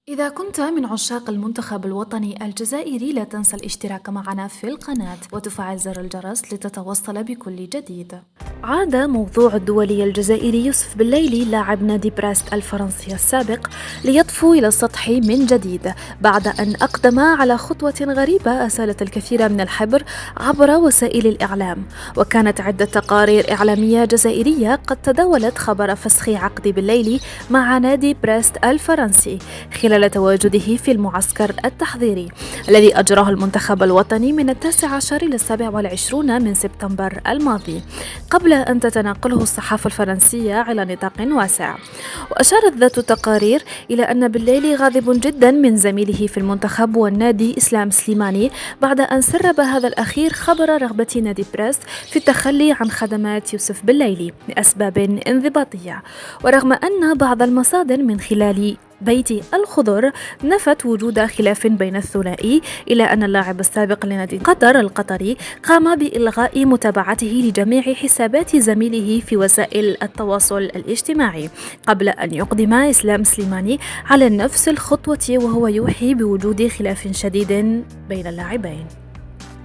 إذا كنت من عشاق المنتخب الوطني الجزائري لا تنسى الاشتراك معنا في القناة وتفعل زر الجرس لتتوصل بكل جديد. عاد موضوع الدولي الجزائري يوسف بليلي لاعب نادي براست الفرنسي السابق ليطفو إلى السطح من جديد بعد أن أقدم على خطوة غريبة أسالت الكثير من الحبر عبر وسائل الإعلام، وكانت عدة تقارير إعلامية جزائرية قد تداولت خبر فسخ عقد بليلي مع نادي براست الفرنسي خلال تواجده في المعسكر التحضيري الذي أجراه المنتخب الوطني من 19 إلى 27 من سبتمبر الماضي، قبل أن تتناقله الصحافة الفرنسية على نطاق واسع. وأشارت ذات التقارير إلى أن بليلي غاضب جدا من زميله في المنتخب والنادي إسلام سليماني بعد أن سرب هذا الأخير خبر رغبة نادي براست في التخلي عن خدمات يوسف بليلي لأسباب انضباطية، ورغم أن بعض المصادر من خلال بيت الخضر نفت وجود خلاف بين الثنائي، إلى أن اللاعب السابق لنادي قطر القطري قام بإلغاء متابعته لجميع حسابات زميله في وسائل التواصل الاجتماعي قبل أن يقدم إسلام سليماني على نفس الخطوة، وهو يوحي بوجود خلاف شديد بين اللاعبين.